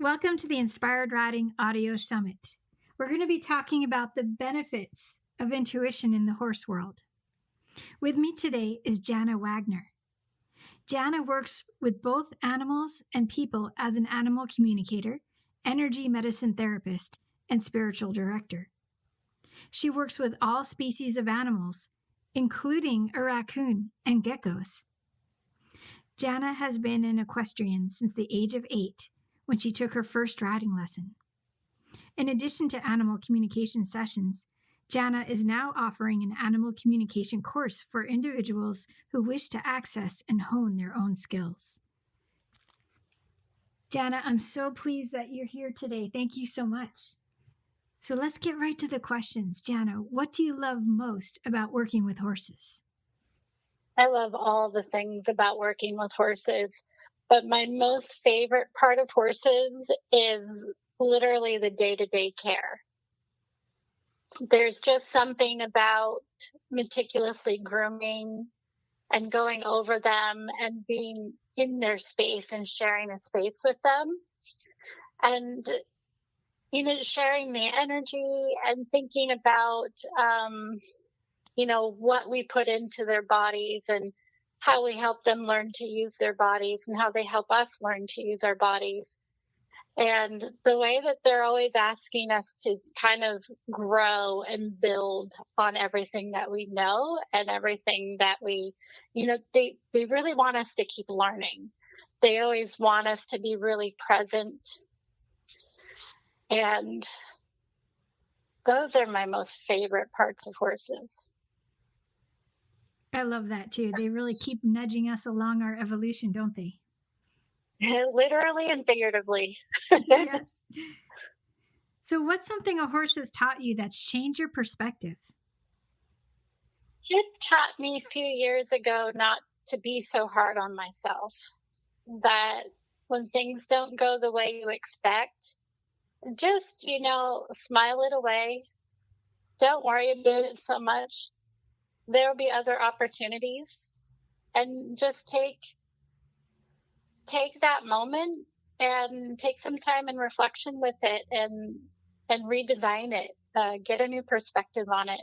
Welcome to the Inspired Riding Audio Summit. We're going to be talking about the benefits of intuition in the horse world. With me today is Jana Wagner. Jana works with both animals and people as an animal communicator, energy medicine therapist, and spiritual director. She works with all species of animals, including a raccoon and geckos. Jana has been an equestrian since the age of 8, when she took her first riding lesson. In addition to animal communication sessions, Jana is now offering an animal communication course for individuals who wish to access and hone their own skills. Jana, I'm so pleased that you're here today. Thank you so much. So let's get right to the questions. Jana, what do you love most about working with horses? I love all the things about working with horses, but my most favorite part of horses is literally the day-to-day care. There's just something about meticulously grooming and going over them and being in their space and sharing a space with them. And, sharing the energy and thinking about, what we put into their bodies and how we help them learn to use their bodies and how they help us learn to use our bodies. And the way that they're always asking us to kind of grow and build on everything that we know and everything that we, they really want us to keep learning. They always want us to be really present. And those are my most favorite parts of horses. I love that too. They really keep nudging us along our evolution, don't they? Literally and figuratively. Yes. So what's something a horse has taught you that's changed your perspective? It taught me a few years ago not to be so hard on myself. That when things don't go the way you expect, just, smile it away. Don't worry about it so much. There will be other opportunities, and just take that moment and take some time and reflection with it and redesign it, get a new perspective on it.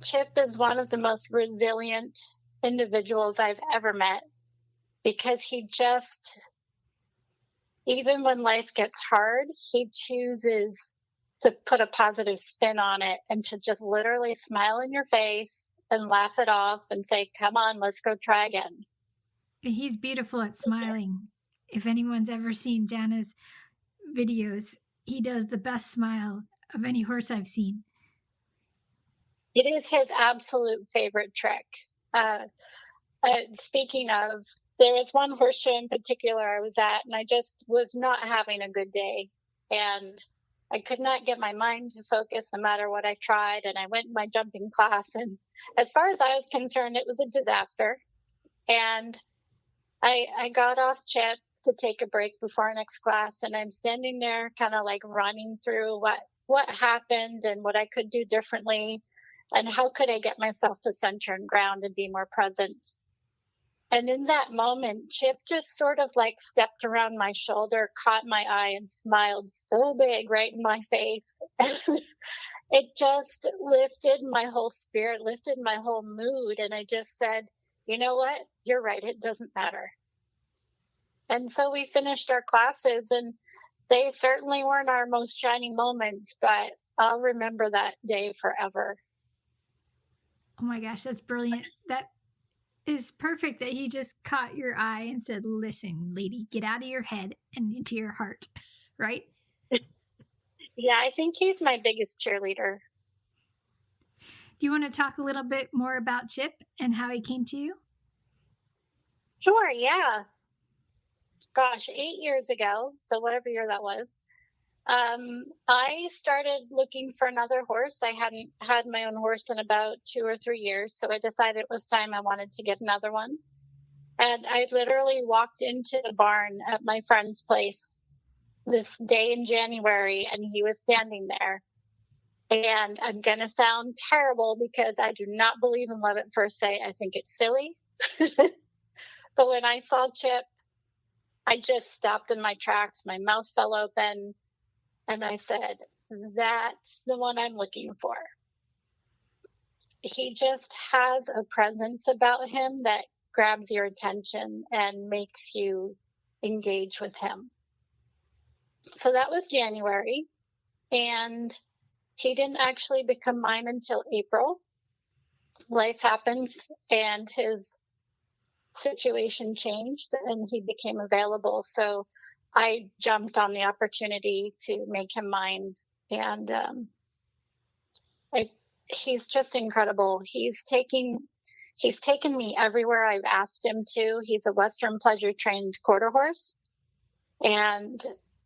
Chip is one of the most resilient individuals I've ever met because he just, even when life gets hard, he chooses to put a positive spin on it and to just literally smile in your face and laugh it off and say, come on, let's go try again. He's beautiful at smiling. If anyone's ever seen Jana's videos, he does the best smile of any horse I've seen. It is his absolute favorite trick. Speaking of, there was one horse show in particular I was at, and I just was not having a good day. And I could not get my mind to focus no matter what I tried. And I went in my jumping class, and as far as I was concerned, it was a disaster. And I got off Chip to take a break before our next class, and I'm standing there kind of like running through what happened and what I could do differently and how could I get myself to center and ground and be more present. And in that moment, Chip just sort of like stepped around my shoulder, caught my eye, and smiled so big right in my face. It just lifted my whole spirit, lifted my whole mood. And I just said, you know what? You're right. It doesn't matter. And so we finished our classes, and they certainly weren't our most shining moments, but I'll remember that day forever. Oh my gosh, that's brilliant. That is perfect that he just caught your eye and said, listen, lady, get out of your head and into your heart, right? Yeah, I think he's my biggest cheerleader. Do you want to talk a little bit more about Chip and how he came to you? Sure, yeah. Gosh, 8 years ago, so whatever year that was, I started looking for another horse. I hadn't had my own horse in about 2 or 3 years, so I decided it was time I wanted to get another one. And I literally walked into the barn at my friend's place this day in January, and he was standing there. And I'm going to sound terrible because I do not believe in love at first sight. I think it's silly. But when I saw Chip, I just stopped in my tracks. My mouth fell open, and I said, that's the one I'm looking for. He just has a presence about him that grabs your attention and makes you engage with him. So that was January, and he didn't actually become mine until April. Life happens, and his situation changed, and he became available. So I jumped on the opportunity to make him mine, and he's just incredible. He's taken me everywhere I've asked him to. He's a Western pleasure trained quarter horse, and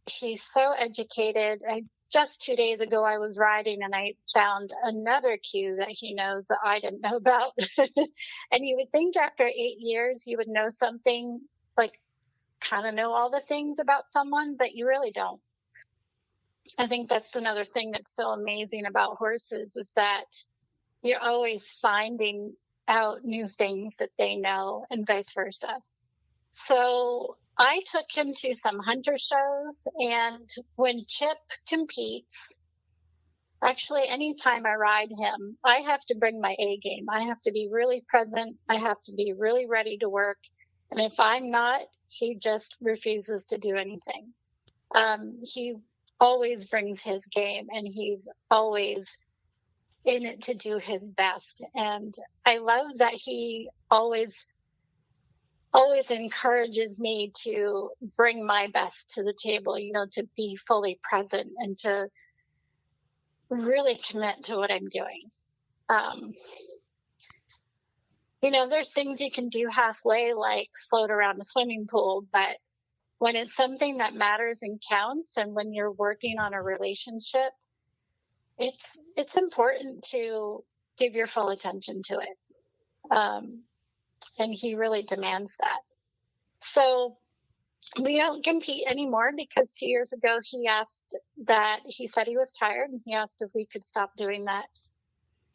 he's so educated. Just 2 days ago, I was riding and I found another cue that he knows that I didn't know about. And you would think after 8 years, you would know something, like kind of know all the things about someone, but you really don't. I think that's another thing that's so amazing about horses, is that you're always finding out new things that they know, and vice versa. So I took him to some hunter shows, and when Chip competes, actually anytime I ride him, I have to bring my A game. I have to be really present. I have to be really ready to work. And if I'm not, he just refuses to do anything. He always brings his game, and he's always in it to do his best. And I love that he always encourages me to bring my best to the table, to be fully present and to really commit to what I'm doing. There's things you can do halfway, like float around a swimming pool, but when it's something that matters and counts, and when you're working on a relationship, it's important to give your full attention to it. And he really demands that. So we don't compete anymore because 2 years ago he said he was tired, and he asked if we could stop doing that.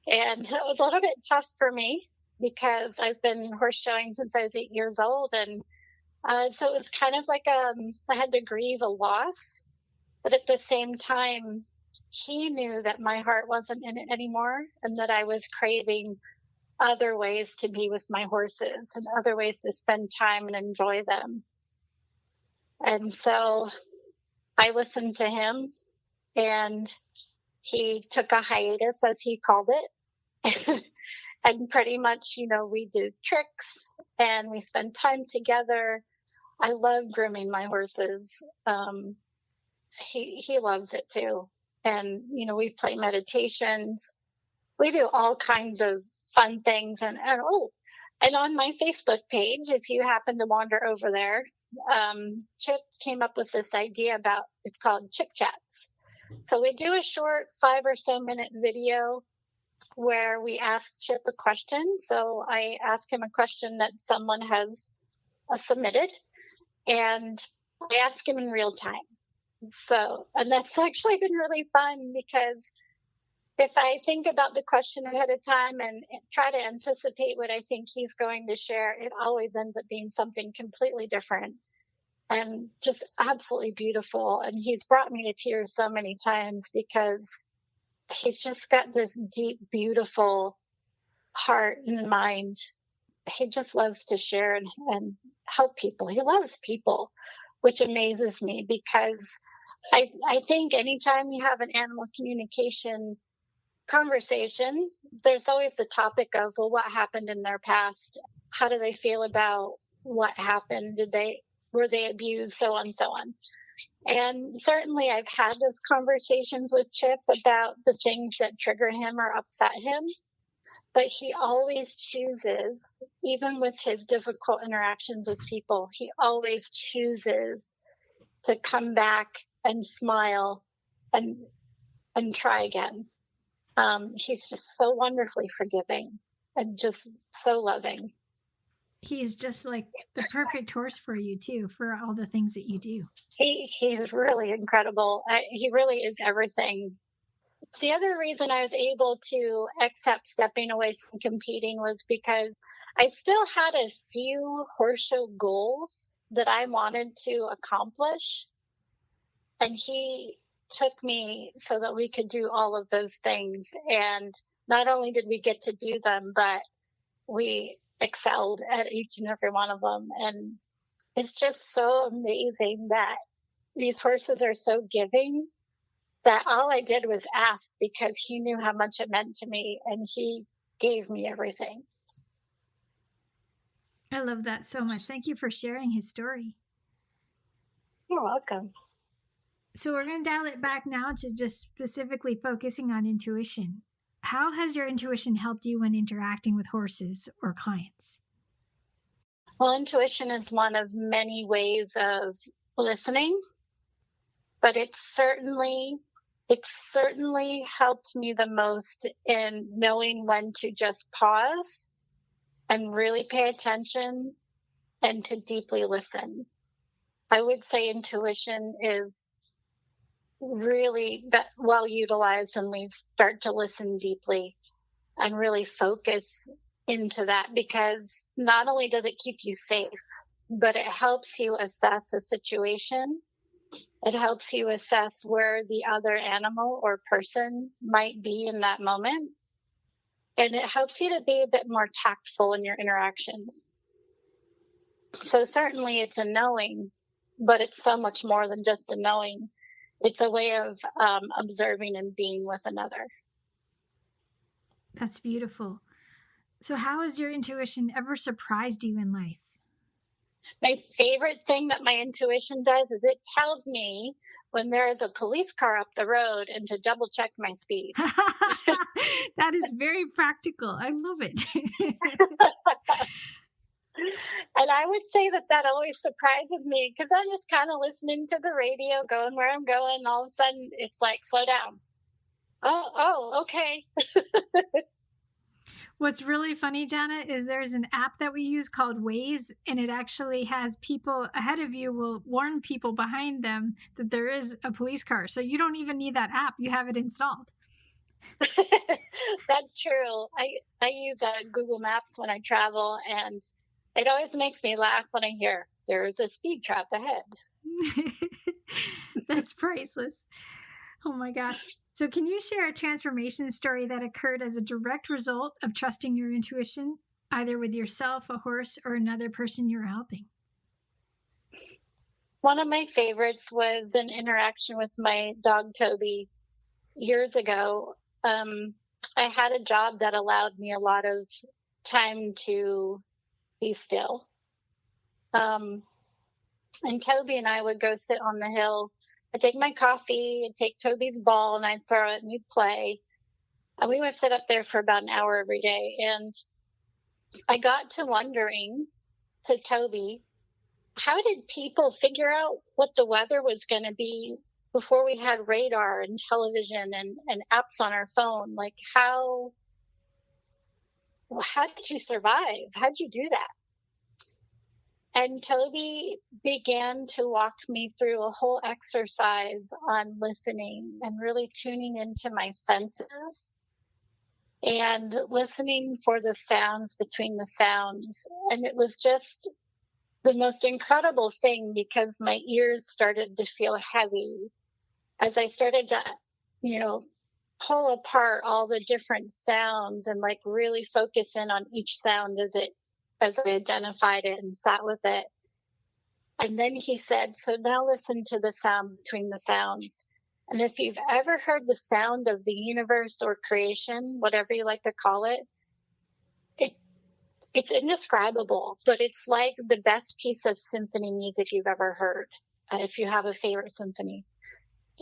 And it was a little bit tough for me because I've been horse showing since I was 8 years old. And so it was kind of like I had to grieve a loss. But at the same time, he knew that my heart wasn't in it anymore, and that I was craving other ways to be with my horses and other ways to spend time and enjoy them. And so I listened to him, and he took a hiatus, as he called it. And pretty much, we do tricks and we spend time together. I love grooming my horses. He loves it too. And, we play meditations. We do all kinds of fun things. And on my Facebook page, if you happen to wander over there, Chip came up with this idea it's called Chip Chats. So we do a short 5 or so minute video where we ask Chip a question. So I ask him a question that someone has submitted, and I ask him in real time. And that's actually been really fun, because if I think about the question ahead of time and try to anticipate what I think he's going to share, it always ends up being something completely different and just absolutely beautiful. And he's brought me to tears so many times, because he's just got this deep, beautiful heart and mind. He just loves to share and help people. He loves people, which amazes me, because I think anytime you have an animal communication conversation, there's always the topic of, well, what happened in their past? How do they feel about what happened? Were they abused? So on, so on. And certainly I've had those conversations with Chip about the things that trigger him or upset him. But he always chooses, even with his difficult interactions with people, he always chooses to come back and smile and try again. He's just so wonderfully forgiving and just so loving. He's just like the perfect horse for you too, for all the things that you do. He's really incredible. He really is everything. The other reason I was able to accept stepping away from competing was because I still had a few horse show goals that I wanted to accomplish. And he took me so that we could do all of those things. And not only did we get to do them, but we excelled at each and every one of them. And it's just so amazing that these horses are so giving that all I did was ask because he knew how much it meant to me and he gave me everything. I love that so much. Thank you for sharing his story. You're welcome. So we're going to dial it back now to just specifically focusing on intuition. How has your intuition helped you when interacting with horses or clients? Well, intuition is one of many ways of listening, but it certainly helped me the most in knowing when to just pause and really pay attention and to deeply listen. I would say intuition is really well utilized when we start to listen deeply and really focus into that, because not only does it keep you safe, but it helps you assess a situation. It helps you assess where the other animal or person might be in that moment. And it helps you to be a bit more tactful in your interactions. So certainly it's a knowing, but it's so much more than just a knowing. It's a way of observing and being with another. That's beautiful. So how has your intuition ever surprised you in life? My favorite thing that my intuition does is it tells me when there is a police car up the road and to double check my speed. That is very practical. I love it. And I would say that always surprises me because I'm just kind of listening to the radio, going where I'm going. And all of a sudden it's like, slow down. Oh, okay. What's really funny, Jana, is there's an app that we use called Waze, and it actually has people ahead of you will warn people behind them that there is a police car. So you don't even need that app. You have it installed. That's true. I use Google Maps when I travel, and it always makes me laugh when I hear there's a speed trap ahead. That's priceless. Oh my gosh. So can you share a transformation story that occurred as a direct result of trusting your intuition, either with yourself, a horse, or another person you were helping? One of my favorites was an interaction with my dog, Toby, years ago. I had a job that allowed me a lot of time to be still. And Toby and I would go sit on the hill. I'd take my coffee and take Toby's ball and I'd throw it and we'd play. And we would sit up there for about an hour every day. And I got to wondering to Toby, how did people figure out what the weather was going to be before we had radar and television and apps on our phone? Like how did you survive? How'd you do that? And Toby began to walk me through a whole exercise on listening and really tuning into my senses and listening for the sounds between the sounds. And it was just the most incredible thing because my ears started to feel heavy as I started to, pull apart all the different sounds and like really focus in on each sound as I identified it and sat with it. And then he said, so now listen to the sound between the sounds. And if you've ever heard the sound of the universe or creation, whatever you like to call it, it's indescribable, but it's like the best piece of symphony music you've ever heard, if you have a favorite symphony.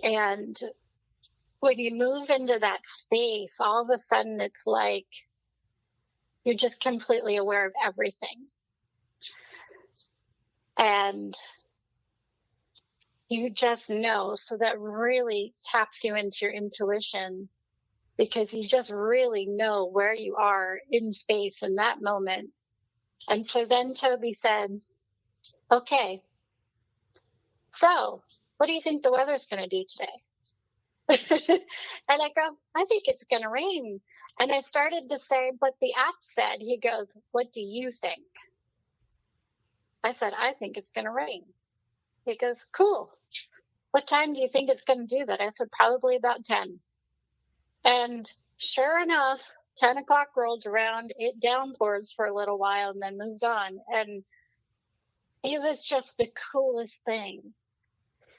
And when you move into that space, all of a sudden it's like you're just completely aware of everything. And you just know. So that really taps you into your intuition because you just really know where you are in space in that moment. And so then Toby said, okay, so what do you think the weather's going to do today? And I go, I think it's going to rain. And I started to say, but the app said, he goes, what do you think? I said, I think it's going to rain. He goes, cool. What time do you think it's going to do that? I said, probably about 10. And sure enough, 10 o'clock rolls around, it downpours for a little while and then moves on. And it was just the coolest thing.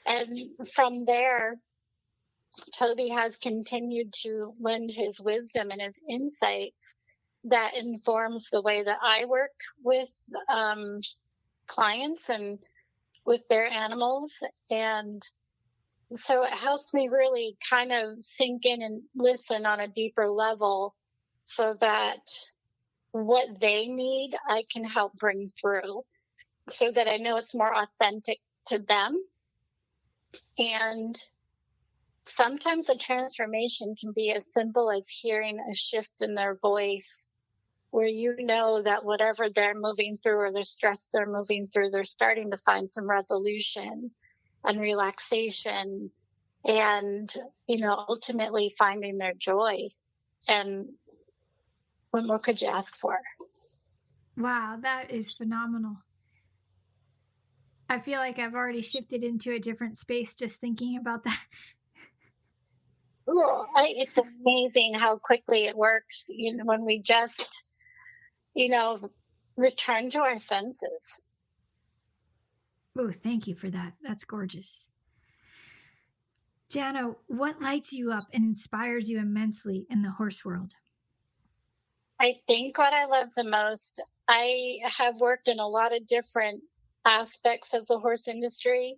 And from there, Toby has continued to lend his wisdom and his insights that informs the way that I work with clients and with their animals. And so it helps me really kind of sink in and listen on a deeper level so that what they need, I can help bring through so that I know it's more authentic to them. And sometimes a transformation can be as simple as hearing a shift in their voice where you know that whatever they're moving through or the stress they're moving through, they're starting to find some resolution and relaxation and, ultimately finding their joy. And what more could you ask for? Wow, that is phenomenal. I feel like I've already shifted into a different space just thinking about that. It's amazing how quickly it works, when we just, return to our senses. Oh, thank you for that. That's gorgeous. Jana, what lights you up and inspires you immensely in the horse world? I think what I love the most, I have worked in a lot of different aspects of the horse industry.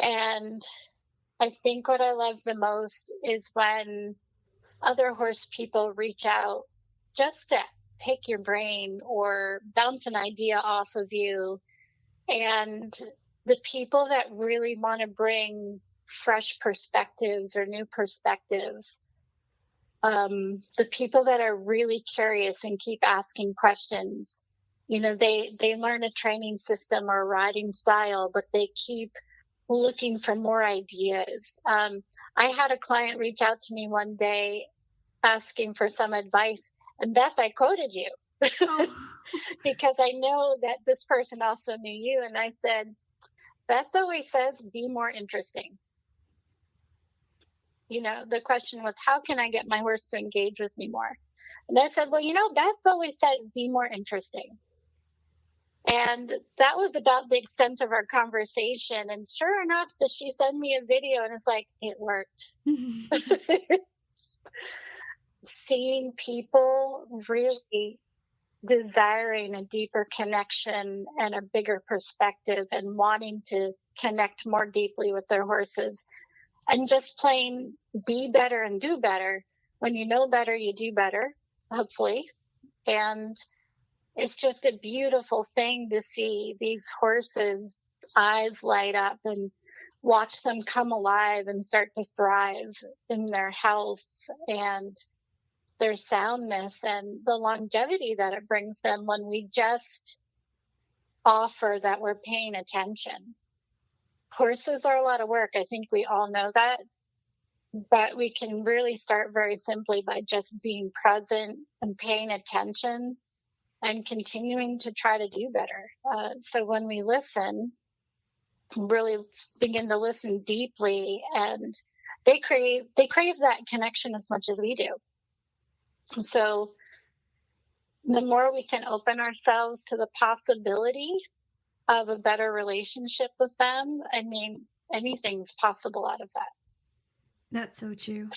And I think what I love the most is when other horse people reach out just to pick your brain or bounce an idea off of you. And the people that really want to bring fresh perspectives or new perspectives, the people that are really curious and keep asking questions, they learn a training system or a riding style, but they keep looking for more ideas. I had a client reach out to me one day asking for some advice, and Beth, I quoted you. Oh. Because I know that this person also knew you. And I said, Beth always says, be more interesting. The question was, how can I get my horse to engage with me more? And I said, well, Beth always said, be more interesting. And that was about the extent of our conversation. And sure enough, she sent me a video and it's like, it worked. Seeing people really desiring a deeper connection and a bigger perspective and wanting to connect more deeply with their horses and just plain be better and do better. When you know better, you do better, hopefully. And it's just a beautiful thing to see these horses' eyes light up and watch them come alive and start to thrive in their health and their soundness and the longevity that it brings them when we just offer that we're paying attention. Horses are a lot of work. I think we all know that, but we can really start very simply by just being present and paying attention and continuing to try to do better. So when we listen, really begin to listen deeply, and they crave that connection as much as we do. So the more we can open ourselves to the possibility of a better relationship with them, anything's possible out of that. That's so true.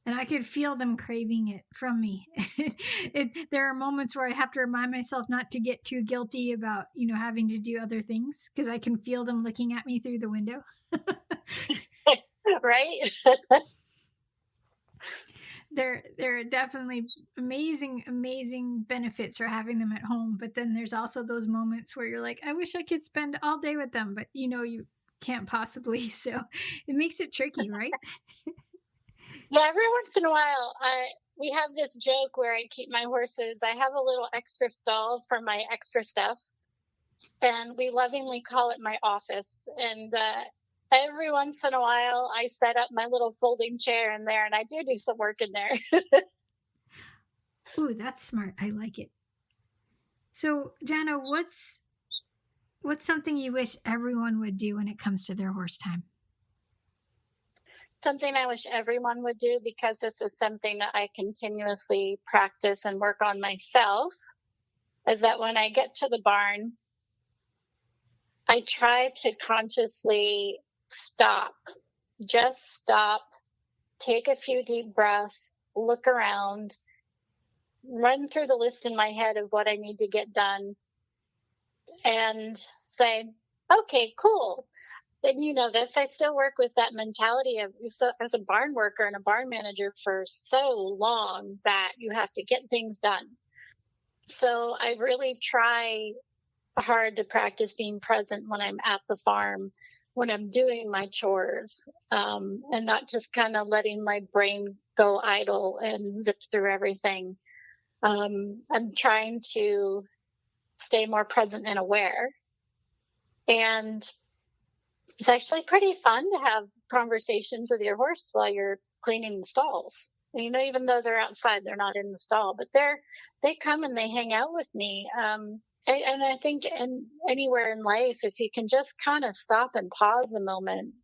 And I could feel them craving it from me. There are moments where I have to remind myself not to get too guilty about, having to do other things, because I can feel them looking at me through the window. Right? There are definitely amazing benefits for having them at home. But then there's also those moments where you're like, I wish I could spend all day with them, but you can't possibly. So it makes it tricky, right? Yeah, every once in a while, we have this joke where I keep my horses. I have a little extra stall for my extra stuff, and we lovingly call it my office. And every once in a while, I set up my little folding chair in there, and I do some work in there. Ooh, that's smart. I like it. So, Jana, What's something you wish everyone would do when it comes to their horse time? Something I wish everyone would do, because this is something that I continuously practice and work on myself, is that when I get to the barn, I try to consciously stop, just stop, take a few deep breaths, look around, run through the list in my head of what I need to get done, and say, okay, cool. And you know this, I still work with that mentality of, as a barn worker and a barn manager for so long, that you have to get things done. So I really try hard to practice being present when I'm at the farm, when I'm doing my chores, and not just kind of letting my brain go idle and zip through everything. I'm trying to stay more present and aware. And it's actually pretty fun to have conversations with your horse while you're cleaning the stalls. And, you know, even though they're outside, they're not in the stall, but they come and they hang out with me. And I think anywhere in life, if you can just kind of stop and pause a moment,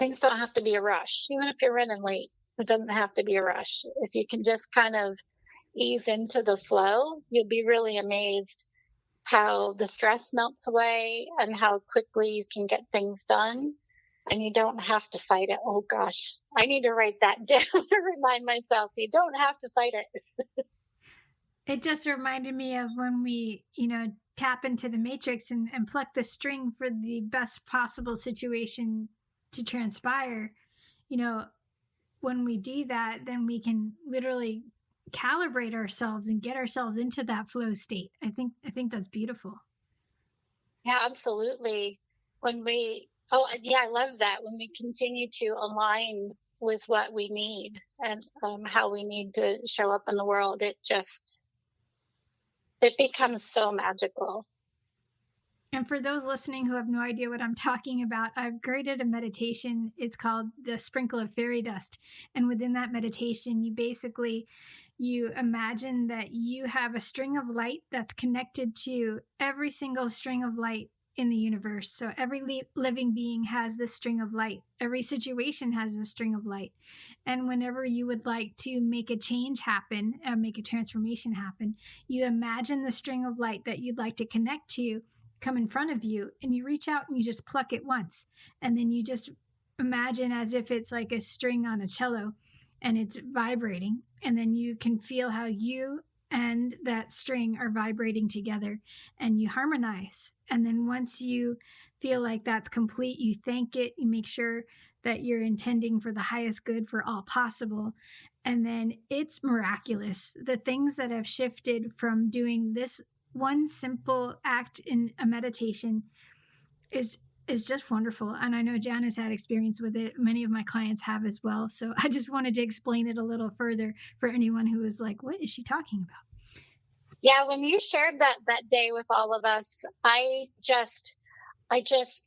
things don't have to be a rush. Even if you're running late, it doesn't have to be a rush. If you can just kind of ease into the flow, you'll be really amazed how the stress melts away and how quickly you can get things done. And you don't have to fight it. Oh gosh, I need to write that down to remind myself, you don't have to fight it. It just reminded me of when we, tap into the matrix and pluck the string for the best possible situation to transpire. When we do that, then we can literally calibrate ourselves and get ourselves into that flow state. I think that's beautiful. Yeah, absolutely. I love that. When we continue to align with what we need and how we need to show up in the world, it becomes so magical. And for those listening who have no idea what I'm talking about, I've created a meditation. It's called the Sprinkle of Fairy Dust. And within that meditation, you imagine that you have a string of light that's connected to every single string of light in the universe. So every living being has this string of light. Every situation has this string of light. And whenever you would like to make a change happen, make a transformation happen, you imagine the string of light that you'd like to connect to come in front of you, and you reach out and you just pluck it once. And then you just imagine as if it's like a string on a cello and it's vibrating. And then you can feel how you and that string are vibrating together and you harmonize. And then once you feel like that's complete, you thank it, you make sure that you're intending for the highest good for all possible. And then it's miraculous. The things that have shifted from doing this one simple act in a meditation is just wonderful. And I know Jana's had experience with it. Many of my clients have as well. So I just wanted to explain it a little further for anyone who is like, what is she talking about? Yeah, when you shared that day with all of us, I just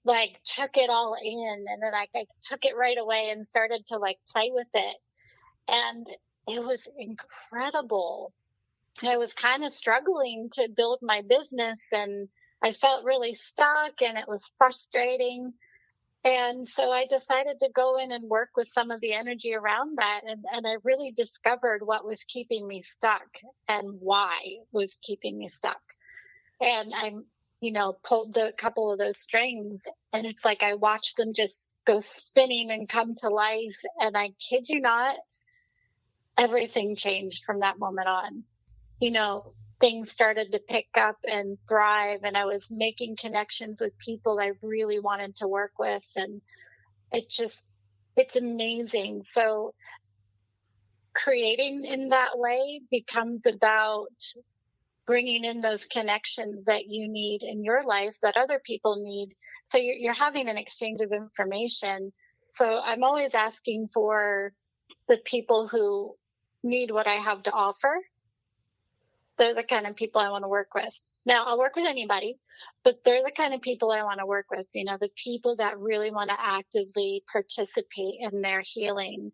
like took it all in, and then I took it right away and started to like play with it. And it was incredible. I was kind of struggling to build my business, and I felt really stuck, and it was frustrating. And so I decided to go in and work with some of the energy around that. And I really discovered what was keeping me stuck and why it was keeping me stuck. And I, pulled a couple of those strings, and it's like I watched them just go spinning and come to life. And I kid you not, everything changed from that moment on. Things started to pick up and thrive, and I was making connections with people I really wanted to work with. And it's amazing. So creating in that way becomes about bringing in those connections that you need in your life that other people need. So you're having an exchange of information. So I'm always asking for the people who need what I have to offer. They're the kind of people I want to work with. Now, I'll work with anybody, but they're the kind of people I want to work with, the people that really want to actively participate in their healing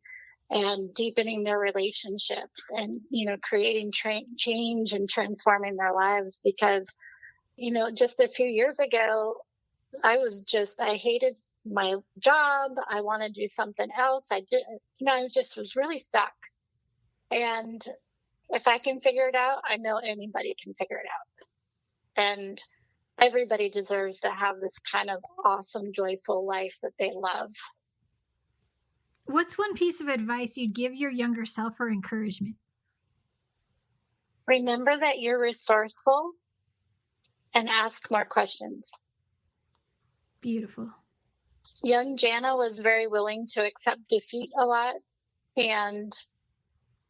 and deepening their relationships and, creating change and transforming their lives. Because just a few years ago, I hated my job. I want to do something else. I just was really stuck. And if I can figure it out, I know anybody can figure it out. And everybody deserves to have this kind of awesome, joyful life that they love. What's one piece of advice you'd give your younger self for encouragement? Remember that you're resourceful and ask more questions. Beautiful. Young Jana was very willing to accept defeat a lot and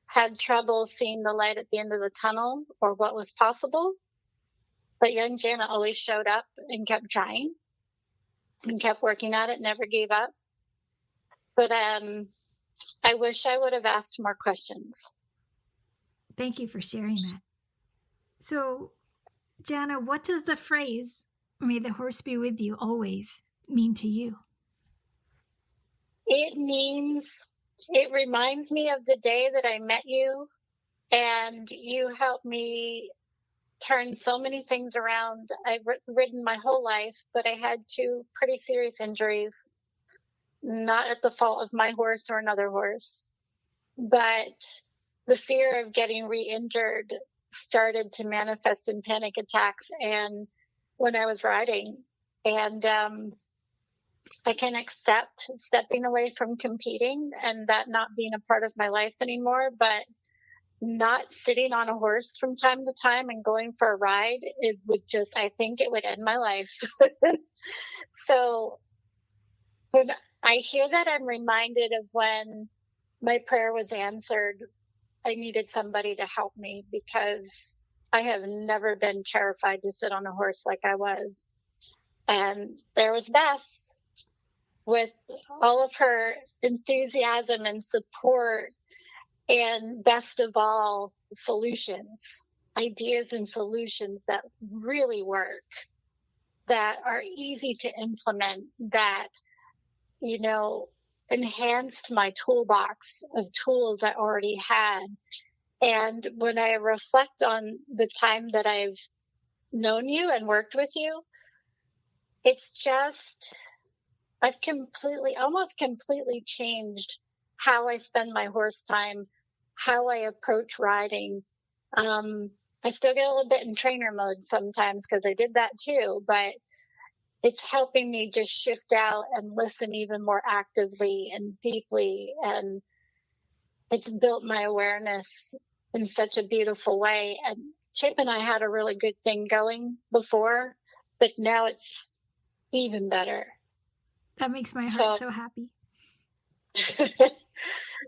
had trouble seeing the light at the end of the tunnel or what was possible. But young Jana always showed up and kept trying and kept working at it, never gave up. But I wish I would have asked more questions. Thank you for sharing that. So, Jana, what does the phrase, "May the horse be with you always," mean to you? It reminds me of the day that I met you, and you helped me turn so many things around. I've ridden my whole life, but I had 2 pretty serious injuries, not at the fault of my horse or another horse, but the fear of getting re-injured started to manifest in panic attacks and when I was riding. And I can accept stepping away from competing and that not being a part of my life anymore, but not sitting on a horse from time to time and going for a ride, I think it would end my life. So when I hear that, I'm reminded of when my prayer was answered. I needed somebody to help me because I have never been terrified to sit on a horse like I was. And there was Beth with all of her enthusiasm and support, and best of all, ideas and solutions that really work, that are easy to implement, that, enhanced my toolbox of tools I already had. And when I reflect on the time that I've known you and worked with you, it's just, I've almost completely changed how I spend my horse time, how I approach riding. I still get a little bit in trainer mode sometimes because I did that too, but it's helping me just shift out and listen even more actively and deeply. And it's built my awareness in such a beautiful way. And Chip and I had a really good thing going before, but now it's even better. That makes my heart so happy.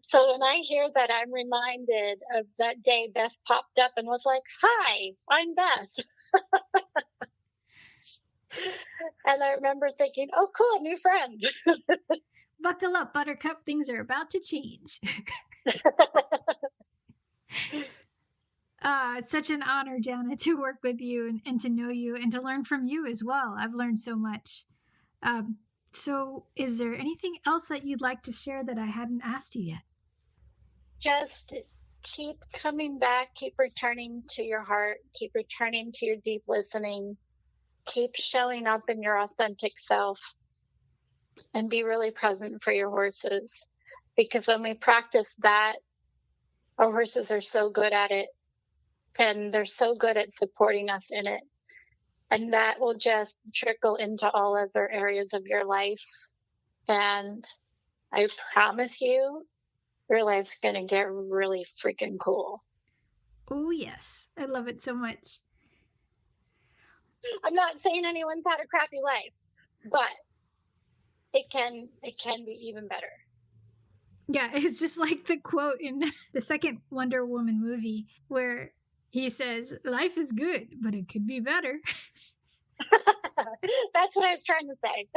So when I hear that, I'm reminded of that day Beth popped up and was like, "Hi, I'm Beth." And I remember thinking, "Oh, cool, new friend." Buckle up, Buttercup. Things are about to change. It's such an honor, Jana, to work with you and to know you and to learn from you as well. I've learned so much. So is there anything else that you'd like to share that I hadn't asked you yet? Just keep coming back, keep returning to your heart, keep returning to your deep listening, keep showing up in your authentic self, and be really present for your horses. Because when we practice that, our horses are so good at it, and they're so good at supporting us in it. And that will just trickle into all other areas of your life. And I promise you, your life's going to get really freaking cool. Oh, yes. I love it so much. I'm not saying anyone's had a crappy life, but it can be even better. Yeah, it's just like the quote in the second Wonder Woman movie where he says, "Life is good, but it could be better." That's what I was trying to say.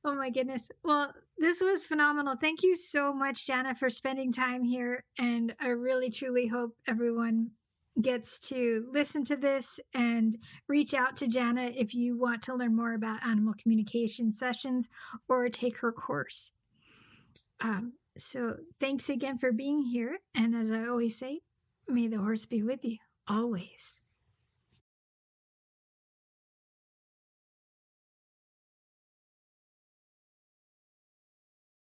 Oh my goodness. Well, this was phenomenal. Thank you so much, Jana, for spending time here. And I really, truly hope everyone gets to listen to this and reach out to Jana if you want to learn more about animal communication sessions or take her course. So thanks again for being here. And as I always say, may the horse be with you always.